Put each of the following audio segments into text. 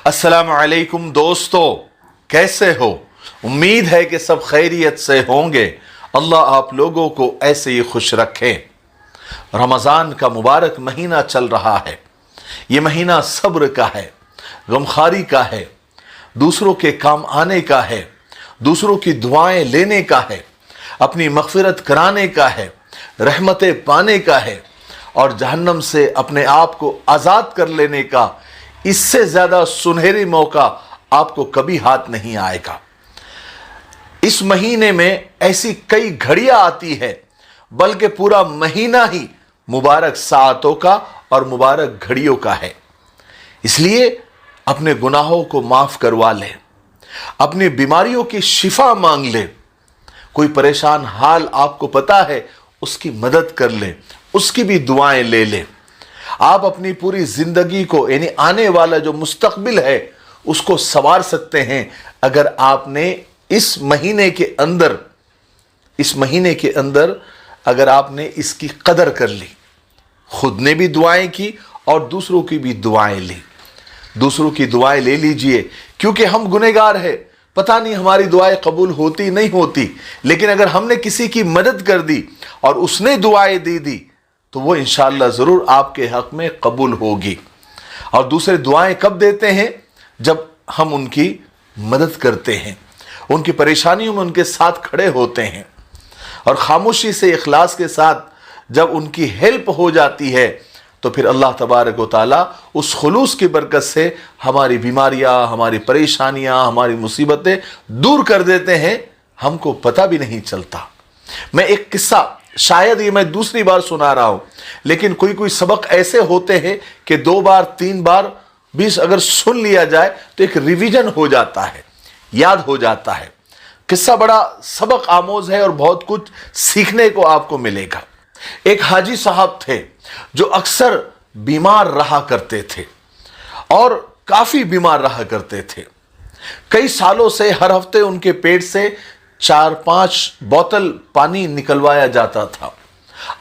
अस्सलामु अलैकुम दोस्तों, कैसे हो? उम्मीद है कि सब खैरियत से होंगे। अल्लाह आप लोगों को ऐसे ही खुश रखे। रमज़ान का मुबारक महीना चल रहा है। ये महीना सब्र का है, गमखारी का है, दूसरों के काम आने का है, दूसरों की दुआएं लेने का है, अपनी मग़फ़िरत कराने का है, रहमतें पाने का है और जहन्नम से अपने आप को आज़ाद कर लेने का। इससे ज़्यादा सुनहरी मौका आपको कभी हाथ नहीं आएगा। इस महीने में ऐसी कई घड़ियां आती है, बल्कि पूरा महीना ही मुबारक साअतों का और मुबारक घड़ियों का है। इसलिए अपने गुनाहों को माफ़ करवा ले, अपनी बीमारियों की शिफा मांग ले। कोई परेशान हाल आपको पता है, उसकी मदद कर ले, उसकी भी दुआएं ले ले। आप अपनी पूरी जिंदगी को, यानी आने वाला जो मुस्तकबिल है, उसको संवार सकते हैं अगर आपने इस महीने के अंदर अगर आपने इसकी कदर कर ली, खुद ने भी दुआएं की और दूसरों की भी दुआएं ली। दूसरों की दुआएं ले लीजिए, क्योंकि हम गुनहगार हैं। पता नहीं हमारी दुआएं कबूल होती नहीं होती, लेकिन अगर हमने किसी की मदद कर दी और उसने दुआएं दे दी तो वो इंशाअल्लाह ज़रूर आपके हक़ में कबूल होगी। और दूसरे दुआएं कब देते हैं? जब हम उनकी मदद करते हैं, उनकी परेशानियों में उनके साथ खड़े होते हैं और खामोशी से, इखलास के साथ जब उनकी हेल्प हो जाती है तो फिर अल्लाह तबारक व तआला उस खुलूस की बरकत से हमारी बीमारियां, हमारी परेशानियां, हमारी मुसीबतें दूर कर देते हैं, हमको पता भी नहीं चलता। मैं एक किस्सा, शायद ये मैं दूसरी बार सुना रहा हूं, लेकिन कोई सबक ऐसे होते हैं कि 2 बार 3 बार 20 अगर सुन लिया जाए तो एक रिवीजन हो जाता है, याद हो जाता है। किस्सा बड़ा सबक आमोज है और बहुत कुछ सीखने को आपको मिलेगा। एक हाजी साहब थे जो अक्सर बीमार रहा करते थे और काफी बीमार रहा करते थे। कई सालों से हर हफ्ते उनके पेट से 4-5 बोतल पानी निकलवाया जाता था।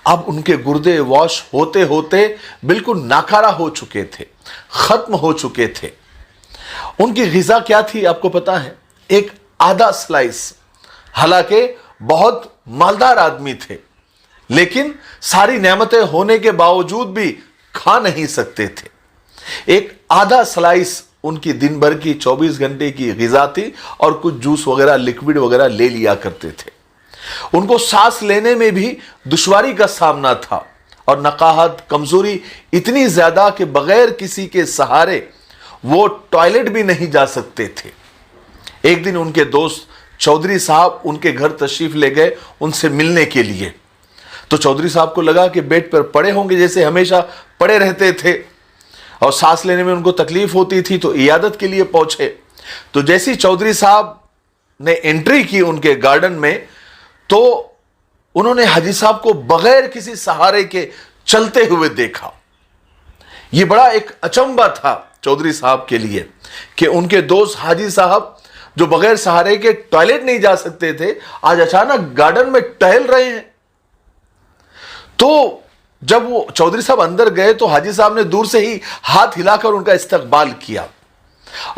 अब उनके गुर्दे वॉश होते होते बिल्कुल नाकारा हो चुके थे, खत्म हो चुके थे। उनकी ग़िज़ा क्या थी आपको पता है? एक आधा स्लाइस। हालांकि बहुत मालदार आदमी थे, लेकिन सारी नेमतें होने के बावजूद भी खा नहीं सकते थे। एक आधा स्लाइस उनकी दिन भर की 24 घंटे की ग़िज़ा थी और कुछ जूस वगैरह, लिक्विड वगैरह ले लिया करते थे। उनको सांस लेने में भी दुश्वारी का सामना था और नकाहत, कमजोरी इतनी ज्यादा कि बगैर किसी के सहारे वो टॉयलेट भी नहीं जा सकते थे। एक दिन उनके दोस्त चौधरी साहब उनके घर तशरीफ ले गए उनसे मिलने के लिए। तो चौधरी साहब को लगा कि बेड पर पड़े होंगे, जैसे हमेशा पड़े रहते थे, और सांस लेने में उनको तकलीफ होती थी, तो इयादत के लिए पहुंचे। तो जैसे चौधरी साहब ने एंट्री की उनके गार्डन में, तो उन्होंने हाजी साहब को बगैर किसी सहारे के चलते हुए देखा। यह बड़ा एक अचंबा था चौधरी साहब के लिए कि उनके दोस्त हाजी साहब जो बगैर सहारे के टॉयलेट नहीं जा सकते थे, आज अचानक गार्डन में टहल रहे हैं। तो जब वो चौधरी साहब अंदर गए तो हाजी साहब ने दूर से ही हाथ हिलाकर उनका इस्तकबाल किया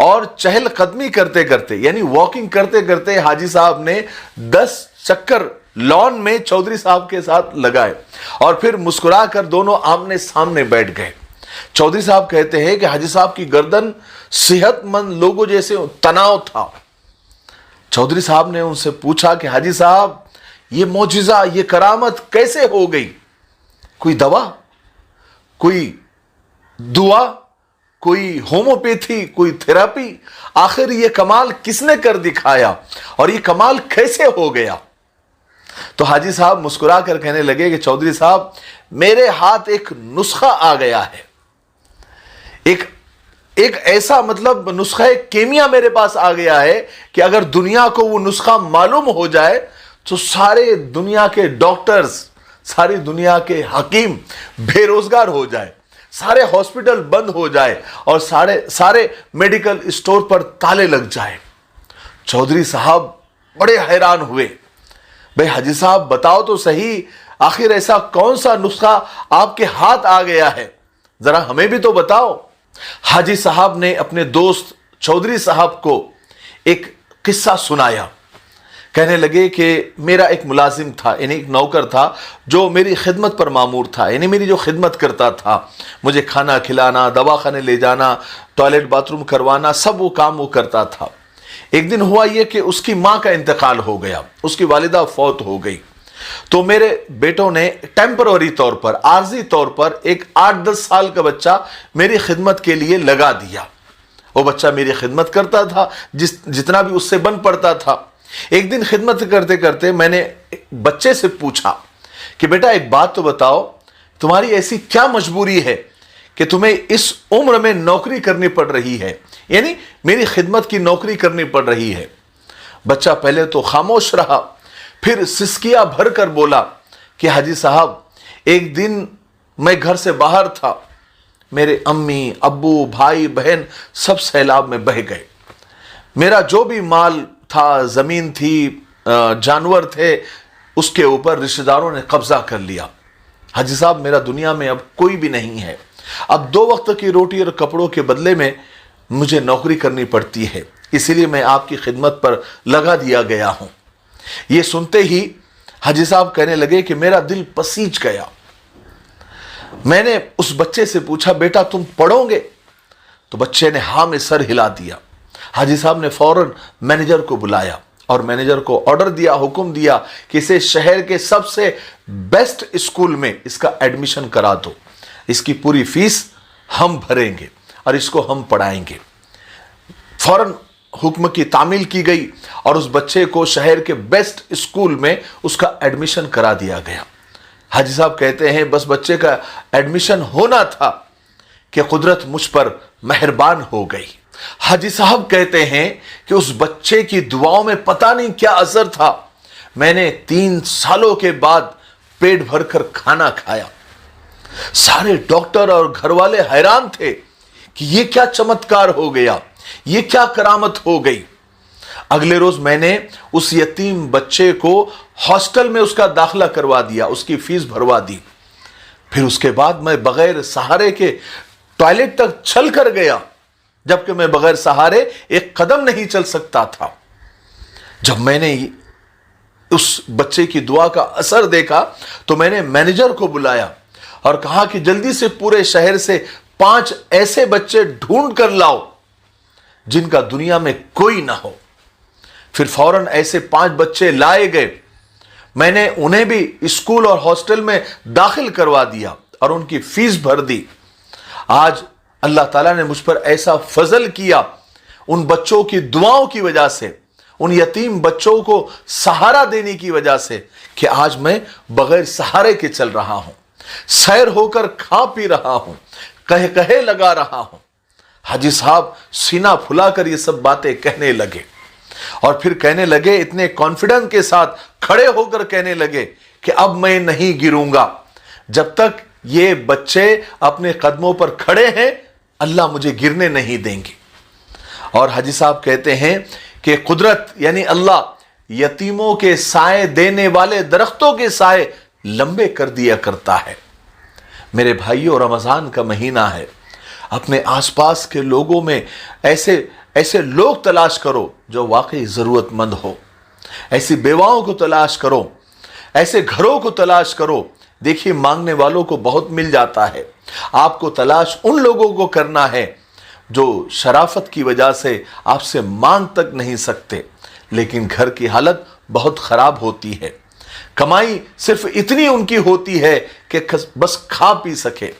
और चहलकदमी करते करते, यानी वॉकिंग करते करते, हाजी साहब ने 10 चक्कर लॉन में चौधरी साहब के साथ लगाए और फिर मुस्कुराकर दोनों आमने सामने बैठ गए। चौधरी साहब कहते हैं कि हाजी साहब की गर्दन सेहतमंद लोगों जैसे तनाव था। चौधरी साहब ने उनसे पूछा कि हाजी साहब, ये मौजिजा, ये करामत कैसे हो गई? कोई दवा, कोई दुआ, कोई होम्योपैथी, कोई थेरेपी? आखिर ये कमाल किसने कर दिखाया और ये कमाल कैसे हो गया? तो हाजी साहब मुस्कुरा कर कहने लगे कि चौधरी साहब, मेरे हाथ एक नुस्खा आ गया है। एक ऐसा, मतलब नुस्खा केमिया मेरे पास आ गया है कि अगर दुनिया को वो नुस्खा मालूम हो जाए तो सारे दुनिया के डॉक्टर्स, सारी दुनिया के हकीम बेरोजगार हो जाए, सारे हॉस्पिटल बंद हो जाए और सारे मेडिकल स्टोर पर ताले लग जाए। चौधरी साहब बड़े हैरान हुए। भाई हाजी साहब, बताओ तो सही, आखिर ऐसा कौन सा नुस्खा आपके हाथ आ गया है, जरा हमें भी तो बताओ। हाजी साहब ने अपने दोस्त चौधरी साहब को एक किस्सा सुनाया। कहने लगे कि मेरा एक मुलाजिम था, यानी एक नौकर था जो मेरी खिदमत पर मामूर था, यानी मेरी जो खिदमत करता था, मुझे खाना खिलाना, दवाखाने ले जाना, टॉयलेट बाथरूम करवाना, सब वो काम वो करता था। एक दिन हुआ ये कि उसकी माँ का इंतकाल हो गया, उसकी वालिदा फौत हो गई। तो मेरे बेटों ने टेम्पररी तौर पर, आर्जी तौर पर एक 8-10 साल का बच्चा मेरी खिदमत के लिए लगा दिया। वो बच्चा मेरी खिदमत करता था, जितना भी उससे बन पड़ता था। एक दिन खिदमत करते करते मैंने बच्चे से पूछा कि बेटा एक बात तो बताओ, तुम्हारी ऐसी क्या मजबूरी है कि तुम्हें इस उम्र में नौकरी करनी पड़ रही है, यानी मेरी खिदमत की नौकरी करनी पड़ रही है। बच्चा पहले तो खामोश रहा, फिर सिसकिया भर कर बोला कि हाजी साहब, एक दिन मैं घर से बाहर था, मेरे अम्मी अब्बू भाई बहन सब सैलाब में बह गए। मेरा जो भी माल था, जमीन थी, जानवर थे, उसके ऊपर रिश्तेदारों ने कब्जा कर लिया। हाजी साहब, मेरा दुनिया में अब कोई भी नहीं है। अब 2 वक्त की रोटी और कपड़ों के बदले में मुझे नौकरी करनी पड़ती है, इसीलिए मैं आपकी खिदमत पर लगा दिया गया हूं। ये सुनते ही हाजी साहब कहने लगे कि मेरा दिल पसीज गया। मैंने उस बच्चे से पूछा, बेटा तुम पढ़ोगे? तो बच्चे ने हाँ में सर हिला दिया। हाजी साहब ने फौरन मैनेजर को बुलाया और मैनेजर को ऑर्डर दिया, हुक्म दिया कि इसे शहर के सबसे बेस्ट स्कूल में इसका एडमिशन करा दो, इसकी पूरी फीस हम भरेंगे और इसको हम पढ़ाएंगे। फौरन हुक्म की तामील की गई और उस बच्चे को शहर के बेस्ट स्कूल में उसका एडमिशन करा दिया गया। हाजी साहब कहते हैं बस बच्चे का एडमिशन होना था कि कुदरत मुझ पर मेहरबान हो गई। हाजी साहब कहते हैं कि उस बच्चे की दुआओं में पता नहीं क्या असर था, मैंने 3 सालों के बाद पेट भरकर खाना खाया। सारे डॉक्टर और घर वाले हैरान थे कि ये क्या चमत्कार हो गया, ये क्या करामत हो गई। अगले रोज मैंने उस यतीम बच्चे को हॉस्टल में उसका दाखिला करवा दिया, उसकी फीस भरवा दी। फिर उसके बाद मैं बगैर सहारे के टॉयलेट तक चल कर गया, जबकि मैं बगैर सहारे एक कदम नहीं चल सकता था। जब मैंने उस बच्चे की दुआ का असर देखा तो मैंने मैनेजर को बुलाया और कहा कि जल्दी से पूरे शहर से 5 ऐसे बच्चे ढूंढ कर लाओ जिनका दुनिया में कोई ना हो। फिर फौरन ऐसे 5 बच्चे लाए गए। मैंने उन्हें भी स्कूल और हॉस्टल में दाखिल करवा दिया और उनकी फीस भर दी। आज अल्लाह ताला ने मुझ पर ऐसा फजल किया उन बच्चों की दुआओं की वजह से, उन यतीम बच्चों को सहारा देने की वजह से, कि आज मैं बगैर सहारे के चल रहा हूं, सैर होकर खा पी रहा हूं, कहे कहे लगा रहा हूं। हाजी साहब सीना फुलाकर ये सब बातें कहने लगे और फिर कहने लगे, इतने कॉन्फिडेंस के साथ खड़े होकर कहने लगे कि अब मैं नहीं गिरूंगा, जब तक ये बच्चे अपने कदमों पर खड़े हैं अल्लाह मुझे गिरने नहीं देंगे। और हाजी साहब कहते हैं कि कुदरत यानी अल्लाह यतीमों के साए देने वाले दरख्तों के साए लंबे कर दिया करता है। मेरे भाइयों, रमजान का महीना है, अपने आसपास के लोगों में ऐसे लोग तलाश करो जो वाकई जरूरतमंद हो, ऐसी बेवाओं को तलाश करो, ऐसे घरों को तलाश करो। देखिए, मांगने वालों को बहुत मिल जाता है, आपको तलाश उन लोगों को करना है जो शराफत की वजह से आपसे मांग तक नहीं सकते, लेकिन घर की हालत बहुत खराब होती है, कमाई सिर्फ इतनी उनकी होती है कि बस खा पी सके,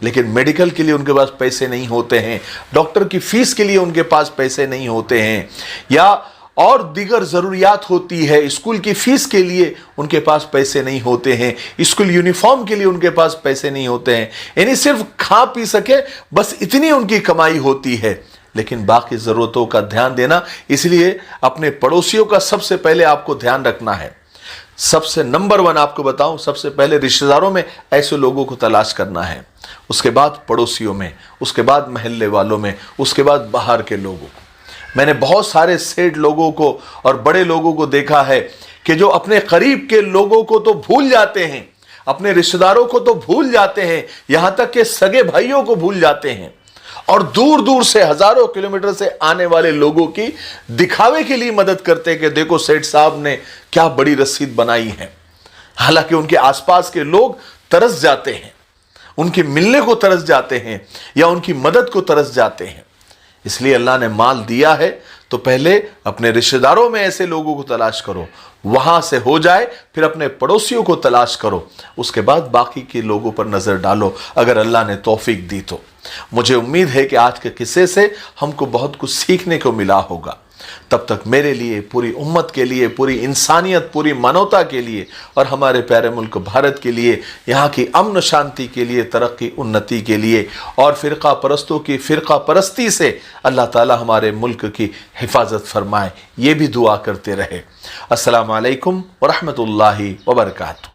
लेकिन मेडिकल के लिए उनके पास पैसे नहीं होते हैं, डॉक्टर की फीस के लिए उनके पास पैसे नहीं होते हैं, या और दीगर ज़रूरियात होती है, स्कूल की फीस के लिए उनके पास पैसे नहीं होते हैं, स्कूल यूनिफॉर्म के लिए उनके पास पैसे नहीं होते हैं, यानी सिर्फ खा पी सके बस इतनी उनकी कमाई होती है, लेकिन बाकी ज़रूरतों का ध्यान देना। इसलिए अपने पड़ोसियों का सबसे पहले आपको ध्यान रखना है। सबसे नंबर 1 आपको बताऊं, सबसे पहले रिश्तेदारों में ऐसे लोगों को तलाश करना है, उसके बाद पड़ोसियों में, उसके बाद महल्ले वालों में, उसके बाद बाहर के लोगों को। मैंने बहुत सारे सेठ लोगों को और बड़े लोगों को देखा है कि जो अपने करीब के लोगों को तो भूल जाते हैं, अपने रिश्तेदारों को तो भूल जाते हैं, यहां तक कि सगे भाइयों को भूल जाते हैं, اور دور دور سے ہزاروں کلومیٹر سے آنے والے لوگوں کی دکھاوے کے لیے مدد کرتے کہ دیکھو سیٹھ صاحب نے کیا بڑی رسید بنائی ہے، حالانکہ ان کے آس پاس کے لوگ ترس جاتے ہیں، ان کے ملنے کو ترس جاتے ہیں یا ان کی مدد کو ترس جاتے ہیں۔ اس لیے اللہ نے مال دیا ہے تو پہلے اپنے رشتہ داروں میں ایسے لوگوں کو تلاش کرو، وہاں سے ہو جائے پھر اپنے پڑوسیوں کو تلاش کرو، اس کے بعد باقی کے لوگوں پر نظر ڈالو اگر اللہ نے توفیق دی تو۔ مجھے امید ہے کہ آج کے قصے سے ہم کو بہت کچھ سیکھنے کو ملا ہوگا۔ تب تک میرے لیے، پوری امت کے لیے، پوری انسانیت، پوری مانوتا کے لیے اور ہمارے پیارے ملک بھارت کے لیے، یہاں کی امن و شانتی کے لیے، ترقی انتی کے لیے اور فرقہ پرستوں کی فرقہ پرستی سے اللہ تعالی ہمارے ملک کی حفاظت فرمائے، یہ بھی دعا کرتے رہے۔ السلام علیکم ورحمۃ اللہ وبرکاتہ۔